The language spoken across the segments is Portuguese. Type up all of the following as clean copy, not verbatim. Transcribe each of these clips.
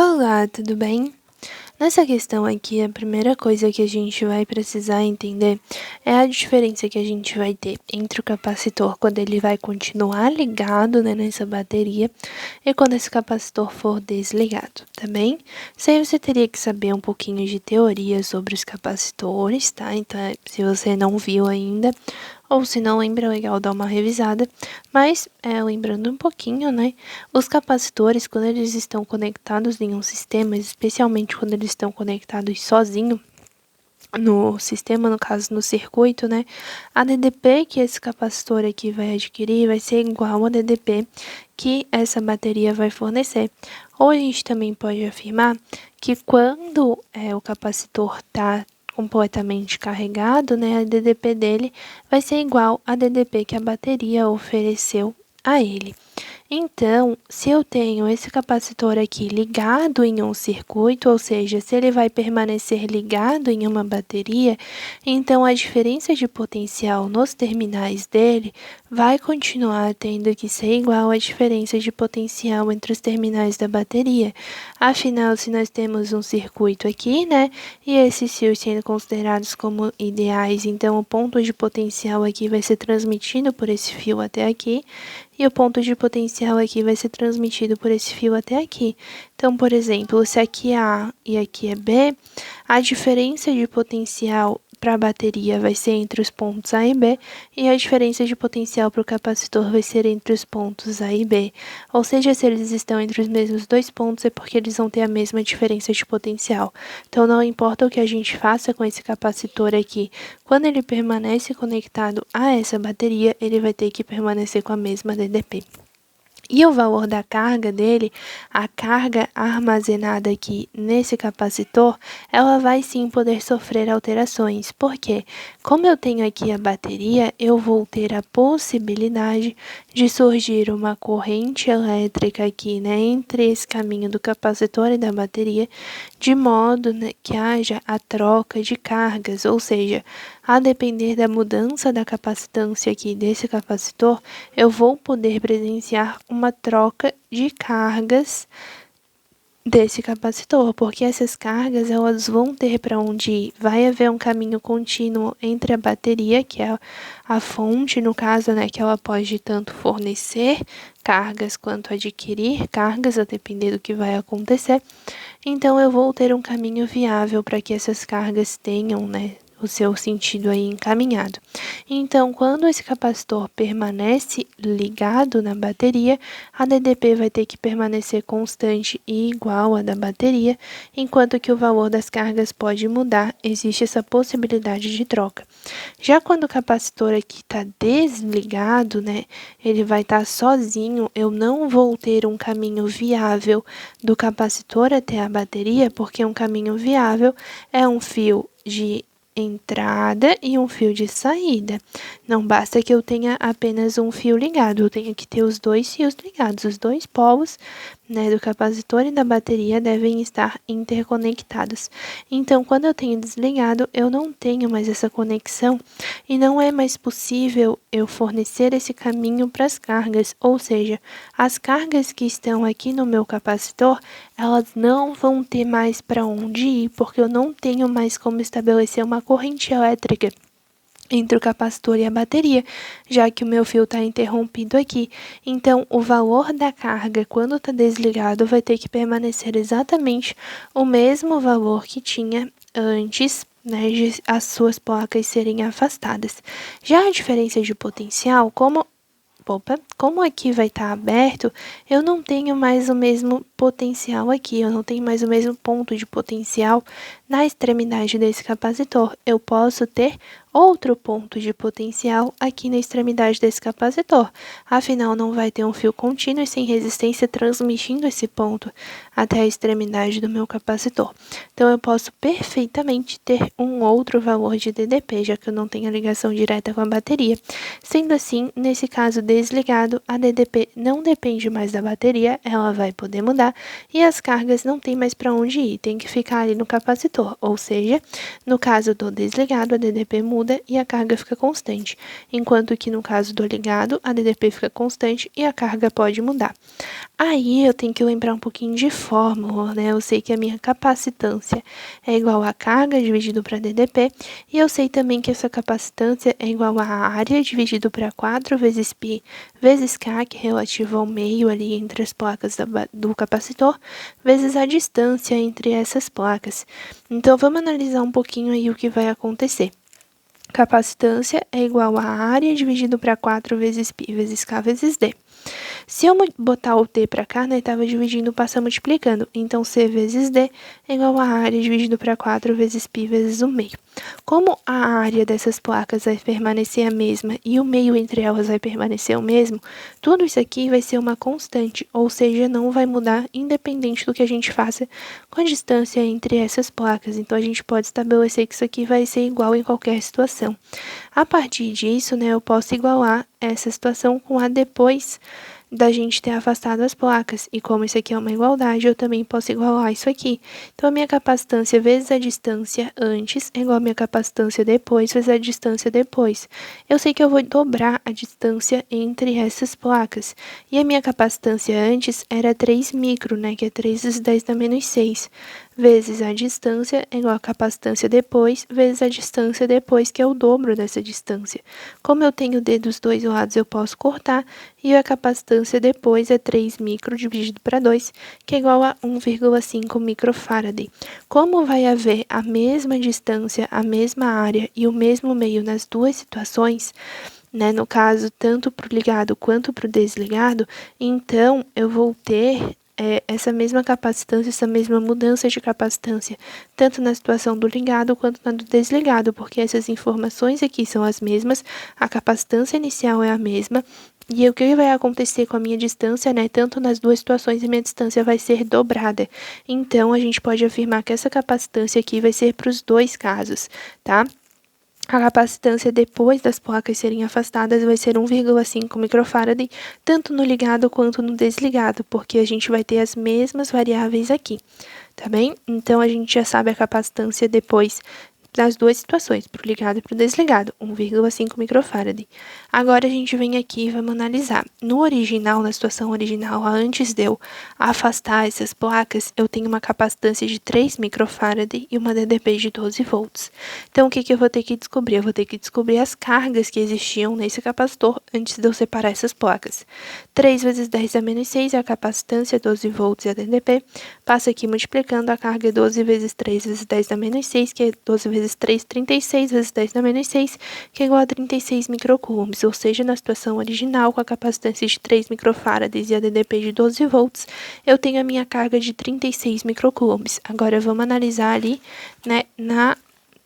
Olá, tudo bem? Nessa questão aqui, a primeira coisa que a gente vai precisar entender é a diferença que a gente vai ter entre o capacitor quando ele vai continuar ligado, né, nessa bateria e quando esse capacitor for desligado, tá bem? Isso aí você teria que saber um pouquinho de teoria sobre os capacitores, tá? Então, se você não viu ainda, ou se não lembra, é legal dar uma revisada. Mas, lembrando um pouquinho, né? Os capacitores, quando eles estão conectados em um sistema, especialmente quando eles estão conectados sozinho no sistema, no caso no circuito, né? A DDP que esse capacitor aqui vai adquirir vai ser igual a DDP que essa bateria vai fornecer. Ou a gente também pode afirmar que quando o capacitor está completamente carregado, né, a DDP dele vai ser igual a DDP que a bateria ofereceu a ele. Então, se eu tenho esse capacitor aqui ligado em um circuito, ou seja, se ele vai permanecer ligado em uma bateria, então a diferença de potencial nos terminais dele vai continuar tendo que ser igual à diferença de potencial entre os terminais da bateria. Afinal, se nós temos um circuito aqui, né, e esses fios sendo considerados como ideais, então o ponto de potencial aqui vai ser transmitido por esse fio até aqui, e o ponto de potencial aqui vai ser transmitido por esse fio até aqui. Então, por exemplo, se aqui é A e aqui é B, a diferença de potencial para a bateria vai ser entre os pontos A e B, e a diferença de potencial para o capacitor vai ser entre os pontos A e B. Ou seja, se eles estão entre os mesmos dois pontos, é porque eles vão ter a mesma diferença de potencial. Então, não importa o que a gente faça com esse capacitor aqui, quando ele permanece conectado a essa bateria, ele vai ter que permanecer com a mesma DDP. E o valor da carga dele, a carga armazenada aqui nesse capacitor, ela vai sim poder sofrer alterações. Porque, como eu tenho aqui a bateria, eu vou ter a possibilidade de surgir uma corrente elétrica aqui, né, entre esse caminho do capacitor e da bateria, de modo, né, que haja a troca de cargas, ou seja, a depender da mudança da capacitância aqui desse capacitor, eu vou poder presenciar uma troca de cargas desse capacitor, porque essas cargas elas vão ter para onde ir. Vai haver um caminho contínuo entre a bateria, que é a fonte, no caso, né, que ela pode tanto fornecer cargas quanto adquirir cargas, a depender do que vai acontecer. Então, eu vou ter um caminho viável para que essas cargas tenham, né, o seu sentido aí encaminhado. Então, quando esse capacitor permanece ligado na bateria, a DDP vai ter que permanecer constante e igual à da bateria, enquanto que o valor das cargas pode mudar, existe essa possibilidade de troca. Já quando o capacitor aqui está desligado, né, ele vai estar sozinho, eu não vou ter um caminho viável do capacitor até a bateria, porque um caminho viável é um fio de entrada e um fio de saída. Não basta que eu tenha apenas um fio ligado, eu tenho que ter os dois fios ligados, os dois polos, né, do capacitor e da bateria devem estar interconectados. Então, quando eu tenho desligado, eu não tenho mais essa conexão e não é mais possível eu fornecer esse caminho para as cargas, ou seja, as cargas que estão aqui no meu capacitor, elas não vão ter mais para onde ir, porque eu não tenho mais como estabelecer uma corrente elétrica entre o capacitor e a bateria, já que o meu fio está interrompido aqui. Então, o valor da carga, quando está desligado, vai ter que permanecer exatamente o mesmo valor que tinha antes, né, de as suas placas serem afastadas. Já a diferença de potencial, como aqui vai estar aberto, eu não tenho mais o mesmo potencial aqui, eu não tenho mais o mesmo ponto de potencial na extremidade desse capacitor. Eu posso ter outro ponto de potencial aqui na extremidade desse capacitor. Afinal, não vai ter um fio contínuo e sem resistência transmitindo esse ponto até a extremidade do meu capacitor. Então, eu posso perfeitamente ter um outro valor de DDP, já que eu não tenho a ligação direta com a bateria. Sendo assim, nesse caso desligado, a DDP não depende mais da bateria, ela vai poder mudar mudar e as cargas não tem mais para onde ir, tem que ficar ali no capacitor, ou seja, no caso do desligado, a DDP muda e a carga fica constante, enquanto que no caso do ligado, a DDP fica constante e a carga pode mudar. Aí eu tenho que lembrar um pouquinho de fórmula, né? Eu sei que a minha capacitância é igual a carga dividido para DDP, e eu sei também que essa capacitância é igual a área dividido para 4 vezes π vezes K, que é relativo ao meio ali entre as placas do capacitor, vezes a distância entre essas placas. Então, vamos analisar um pouquinho aí o que vai acontecer. Capacitância é igual a área dividido para 4 vezes π vezes K vezes D. Se eu botar o t para cá, né, estava dividindo, passa multiplicando. Então, C vezes D é igual a área dividido para 4 vezes π vezes o meio. Como a área dessas placas vai permanecer a mesma e o meio entre elas vai permanecer o mesmo, tudo isso aqui vai ser uma constante, ou seja, não vai mudar independente do que a gente faça com a distância entre essas placas. Então, a gente pode estabelecer que isso aqui vai ser igual em qualquer situação. A partir disso, né, eu posso igualar essa situação com a depois da gente ter afastado as placas. E como isso aqui é uma igualdade, eu também posso igualar isso aqui. Então, a minha capacitância vezes a distância antes é igual a minha capacitância depois vezes a distância depois. Eu sei que eu vou dobrar a distância entre essas placas. E a minha capacitância antes era 3 micro, né, que é 3 vezes 10 na menos 6. Vezes a distância é igual a capacitância depois, vezes a distância depois, que é o dobro dessa distância. Como eu tenho D dos dois lados, eu posso cortar, e a capacitância depois é 3 micro dividido para 2, que é igual a 1,5 microfarad. Como vai haver a mesma distância, a mesma área e o mesmo meio nas duas situações, né, no caso, tanto para o ligado quanto para o desligado, então eu vou ter essa mesma capacitância, essa mesma mudança de capacitância, tanto na situação do ligado quanto na do desligado, porque essas informações aqui são as mesmas, a capacitância inicial é a mesma, e o que vai acontecer com a minha distância, né, tanto nas duas situações, a minha distância vai ser dobrada. Então, a gente pode afirmar que essa capacitância aqui vai ser para os dois casos, tá? A capacitância depois das placas serem afastadas vai ser 1,5 microfarad, tanto no ligado quanto no desligado, porque a gente vai ter as mesmas variáveis aqui, tá bem? Então, a gente já sabe a capacitância depois das duas situações, para o ligado e para o desligado, 1,5 microfarad. Agora a gente vem aqui e vamos analisar. No original, na situação original, antes de eu afastar essas placas, eu tenho uma capacitância de 3 microfarad e uma DDP de 12 volts. Então, o que eu vou ter que descobrir? Eu vou ter que descobrir as cargas que existiam nesse capacitor antes de eu separar essas placas. 3 vezes 10 a menos 6 é a capacitância, 12 volts e a DDP. Passa aqui multiplicando, a carga é 12 vezes 3 vezes 10 a menos 6, que é 12 vezes 3, 36 vezes 10 a menos 6, que é igual a 36 microcoulombs, ou seja, na situação original, com a capacitância de 3 microfarads e a DDP de 12 volts, eu tenho a minha carga de 36 microcoulombs. Agora, vamos analisar ali, né, na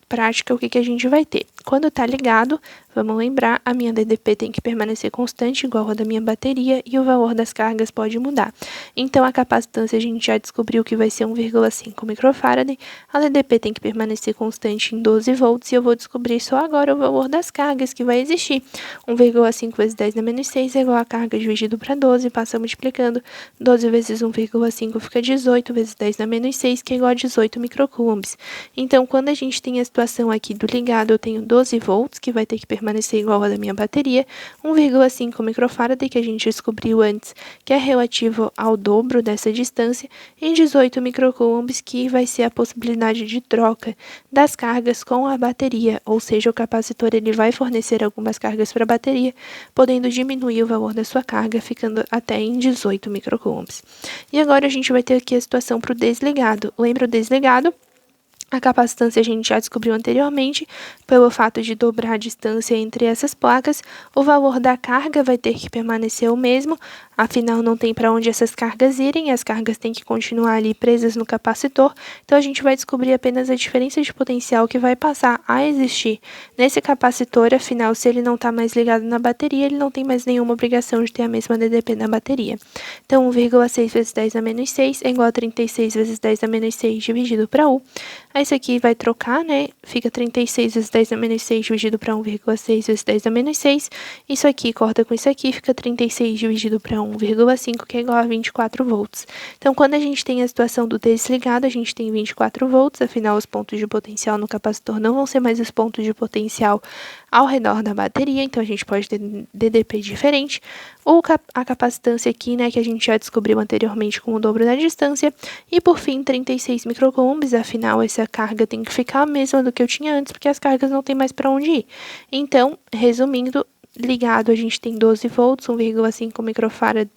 prática, o que a gente vai ter. Quando está ligado, vamos lembrar, a minha DDP tem que permanecer constante, igual a da minha bateria, e o valor das cargas pode mudar. Então, a capacitância a gente já descobriu que vai ser 1,5 microfarad, a DDP tem que permanecer constante em 12 volts, e eu vou descobrir só agora o valor das cargas que vai existir. 1,5 vezes 10 na menos 6 é igual a carga dividido para 12, passa multiplicando, 12 vezes 1,5 fica 18, vezes 10 na menos 6, que é igual a 18 microcoulombs. Então, quando a gente tem a situação aqui do ligado, eu tenho 12 volts, que vai ter que permanecer igual a da minha bateria, 1,5 microfarad, que a gente descobriu antes, que é relativo ao dobro dessa distância, e 18 microcoulombs, que vai ser a possibilidade de troca das cargas com a bateria, ou seja, o capacitor ele vai fornecer algumas cargas para a bateria, podendo diminuir o valor da sua carga, ficando até em 18 microcoulombs. E agora a gente vai ter aqui a situação para o desligado. Lembra o desligado? A capacitância a gente já descobriu anteriormente, pelo fato de dobrar a distância entre essas placas, o valor da carga vai ter que permanecer o mesmo, afinal não tem para onde essas cargas irem, as cargas têm que continuar ali presas no capacitor, então a gente vai descobrir apenas a diferença de potencial que vai passar a existir nesse capacitor, afinal se ele não está mais ligado na bateria, ele não tem mais nenhuma obrigação de ter a mesma DDP na bateria. Então 1,6 vezes 10 a menos 6 é igual a 36 vezes 10 a menos 6 dividido para U. A esse aqui vai trocar, né? Fica 36 vezes 10 a menos 6 dividido para 1,6 vezes 10 a menos 6. Isso aqui corta com isso aqui, fica 36 dividido para 1,5, que é igual a 24 volts. Então, quando a gente tem a situação do desligado, a gente tem 24 volts, afinal, os pontos de potencial no capacitor não vão ser mais os pontos de potencial ao redor da bateria, então a gente pode ter DDP diferente. A capacitância aqui, né, que a gente já descobriu anteriormente com o dobro da distância. E por fim, 36 microcoulombs, afinal, essa carga tem que ficar a mesma do que eu tinha antes, porque as cargas não tem mais para onde ir. Então, resumindo, ligado a gente tem 12 volts, 1,5 microfarad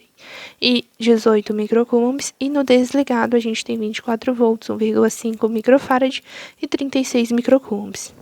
e 18 microcoulombs, e no desligado a gente tem 24 volts, 1,5 microfarad e 36 microcoulombs.